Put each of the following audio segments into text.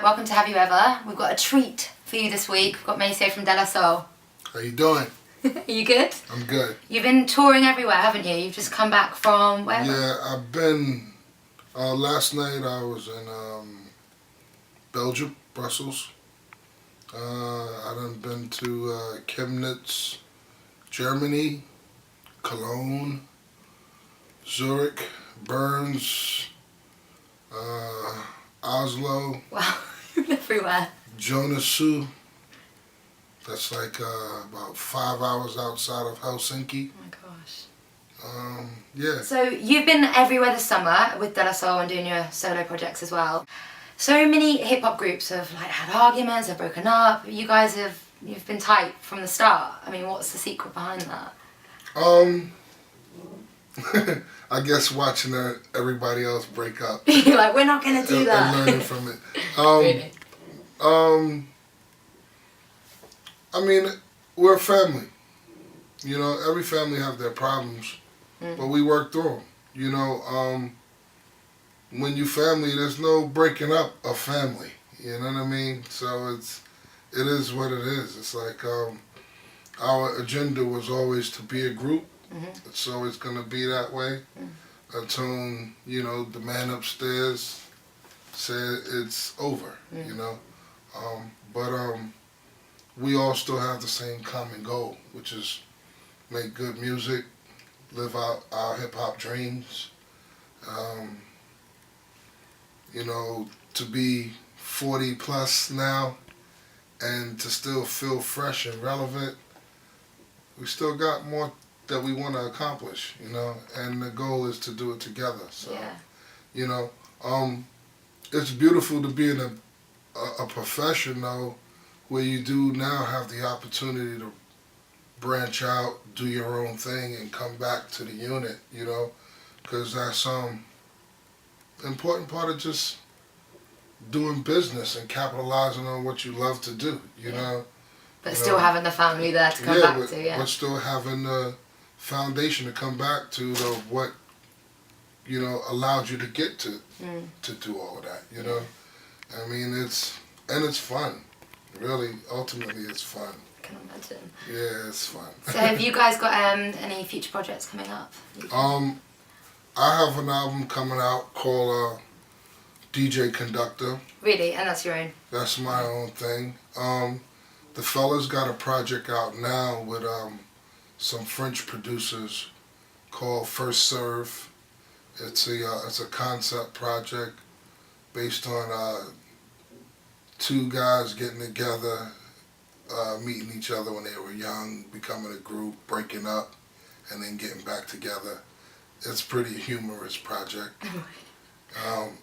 Welcome to Have You Ever. We've got a treat for you this week. We've got Maseo from De La Soul. How you doing? Are you good? I'm good. You've been touring everywhere, haven't you? You've just come back from where? Yeah, I've been, last night I was in Belgium, Brussels. I done been to Chemnitz, Germany, Cologne, Zurich, Burns, Oslo. Wow, everywhere. Joensuu. That's like about 5 hours outside of Helsinki. Oh my gosh. Yeah. So you've been everywhere this summer with De La Soul and doing your solo projects as well. So many hip hop groups have had arguments, have broken up. You guys you've been tight from the start. I mean, what's the secret behind that? I guess watching everybody else break up. You're like, we're not gonna do that. And learning from it. Really? I mean, we're a family. You know, every family have their problems, but we work through them. You know, when you family, there's no breaking up a family. You know what I mean? So it is what it is. It's like our agenda was always to be a group. It's always gonna be that way until, you know, the man upstairs said it's over. You know, but we all still have the same common goal, which is make good music, live out our hip hop dreams. You know, to be 40 plus now and to still feel fresh and relevant, we still got more that we want to accomplish, you know, and the goal is to do it together. So, Yeah. you know, it's beautiful to be in a profession, though, where you do now have the opportunity to branch out, do your own thing, and come back to the unit, you know, because that's important part of just doing business and capitalizing on what you love to do, you know. But still having the family there to come back to, but still having the foundation to come back to, what, you know, allowed you to get to do all of that, you know. I mean, it's fun. Really, ultimately, it's fun. I can imagine. Yeah, it's fun. So have you guys got any future projects coming up? I have an album coming out called DJ Conductor. Really? And that's your own? That's my own thing. The fellas got a project out now with some French producers called First Serve. It's a concept project based on two guys getting together, meeting each other when they were young, becoming a group, breaking up, and then getting back together. It's a pretty humorous project.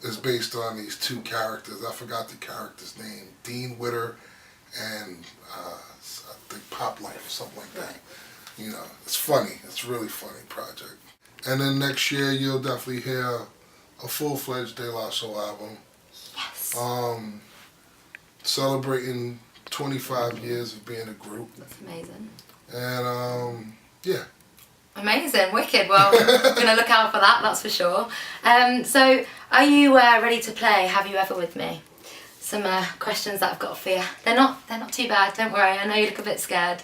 It's based on these two characters. I forgot the character's name. Dean Witter and I think Pop Life, something like that. You know, it's funny. It's a really funny project. And then next year you'll definitely hear a full-fledged De La Soul album. Yes. Celebrating 25 years of being a group. That's amazing. And yeah. Amazing, wicked. Well, I'm going to look out for that, that's for sure. So, are you ready to play Have You Ever with me? Some questions that I've got for you. They're not too bad, don't worry. I know you look a bit scared.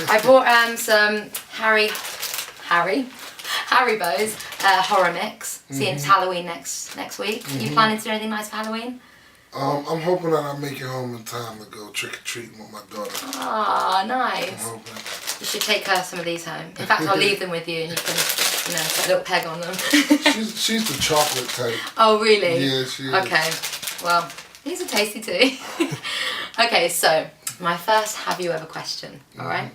I brought some Haribo's horror mix. Seeing it's Halloween next week. Are you planning to do anything nice for Halloween? I'm hoping that I make it home in time to go trick-or-treating with my daughter. Ah, nice. I'm hoping. You should take her some of these home. In fact, I'll leave them with you and you can, you know, put a little peg on them. she's the chocolate type. Oh, really? Yeah, she is. Okay, well, these are tasty too. Okay, so my first Have You Ever question, alright?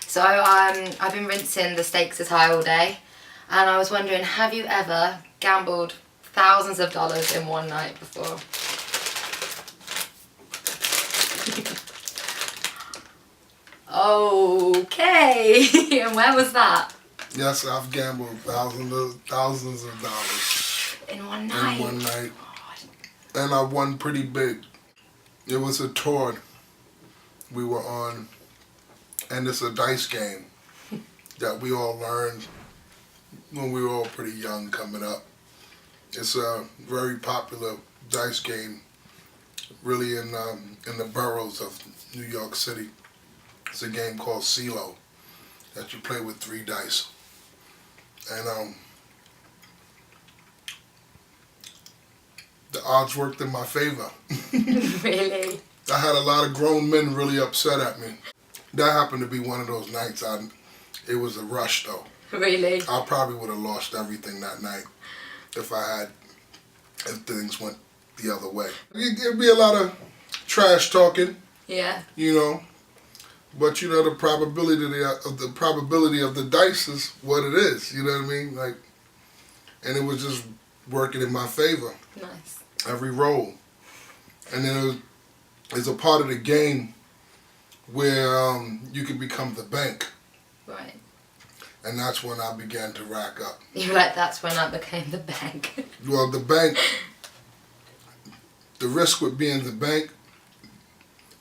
So I've been rinsing the stakes as high all day, and I was wondering, have you ever gambled thousands of dollars in one night before? Okay, and where was that? Yes, I've gambled thousands of dollars. In one night? In one night. And I won pretty big. It was a tour we were on, and it's a dice game that we all learned when we were all pretty young coming up. It's a very popular dice game really in the boroughs of New York City. It's a game called CeeLo that you play with 3 dice. And the odds worked in my favor. Really? I had a lot of grown men really upset at me. That happened to be one of those nights. It was a rush though. Really? I probably would have lost everything that night if things went the other way. It'd be a lot of trash talking. Yeah. You know, but you know the probability of the dice is what it is. You know what I mean? Like, and it was just working in my favor. Nice. Every roll, and then it's a part of the game where you can become the bank. Right. And that's when I began to rack up. You're like, that's when I became the bank. Well, the bank, the risk with being the bank,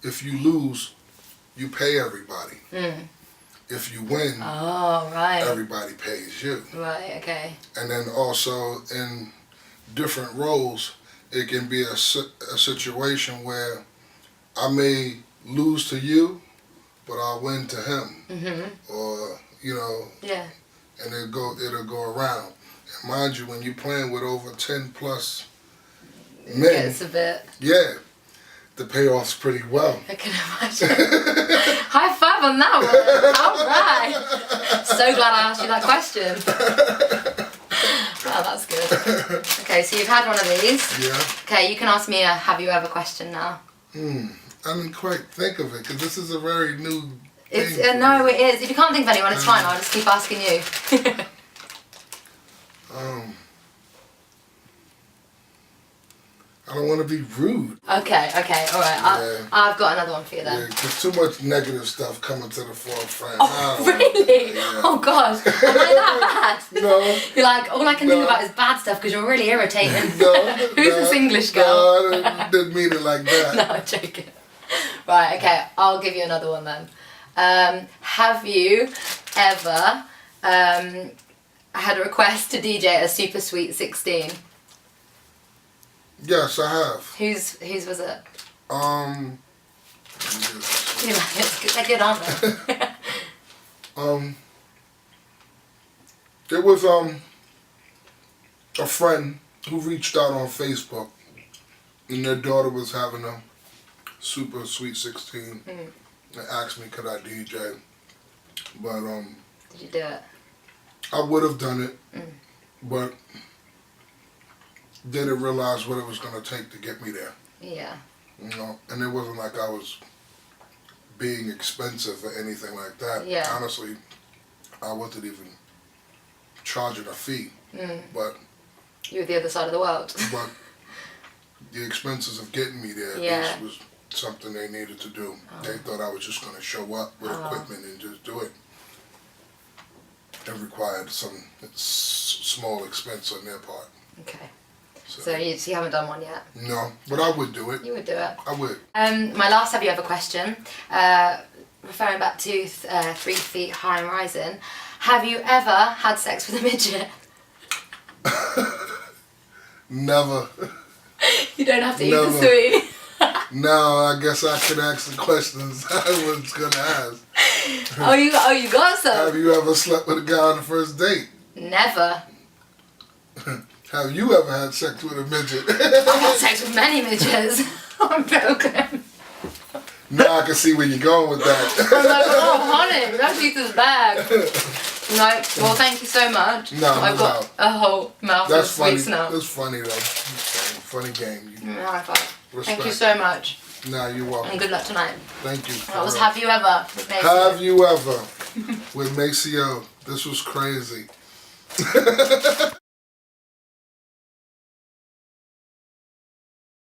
if you lose, you pay everybody. If you win, oh, right. everybody pays you. Right, okay. And then also in different roles, it can be a situation where I may lose to you, but I'll win to him. Or, you know, yeah. And it'll go around. And mind you, when you're playing with over 10 plus men, it gets a bit. Yeah, the payoff's pretty well. I can imagine. High five on that one. All right. So glad I asked you that question. Oh, that's good. Okay, so you've had one of these. Yeah. Okay, you can ask me a have you ever question now. I didn't quite think of it because this is a very new thing. No, it is. If you can't think of anyone, it's fine. I'll just keep asking you. I don't want to be rude. Okay, all right. I've got another one for you then. Yeah, there's too much negative stuff coming to the forefront. Oh, really? Yeah. Oh, gosh. Am I that bad? No. You're like, all I can think about is bad stuff because you're really irritating. No. Who's this English girl? No, I didn't mean it like that. No, I'm joking. Right, okay. I'll give you another one then. Have you ever had a request to DJ at a Super Sweet 16? Yes, I have. Whose was it? Yes. They're good, aren't they? There was a friend who reached out on Facebook, and their daughter was having a Super Sweet 16. They asked me could I DJ, but Did you do it? I would have done it, but didn't realize what it was going to take to get me there. Yeah. You know, and it wasn't like I was being expensive or anything like that. Yeah. Honestly, I wasn't even charging a fee, but You were the other side of the world. but the expenses of getting me there was something they needed to do. They thought I was just going to show up with equipment and just do it. It required some small expense on their part. Okay. So you haven't done one yet? No, but I would do it. You would do it? I would. My last have you ever question, referring back to 3 feet high and rising, have you ever had sex with a midget? Never. You don't have to eat the sweet. No, I guess I could ask the questions I was going to ask. Oh, you got some? Have you ever slept with a guy on the first date? Never. Have you ever had sex with a midget? I've had sex with many midgets. I'm broken. Now I can see where you're going with that. I'm like, oh, honey, let's eat this bag. No, well, thank you so much. No, I've got a whole mouth of sweets now. That's funny, though. Funny game. High five. Respect. Thank you so much. No, you're welcome. And good luck tonight. Thank you. That was Have You Ever with Maseo. Have You Ever with Maseo. This was crazy.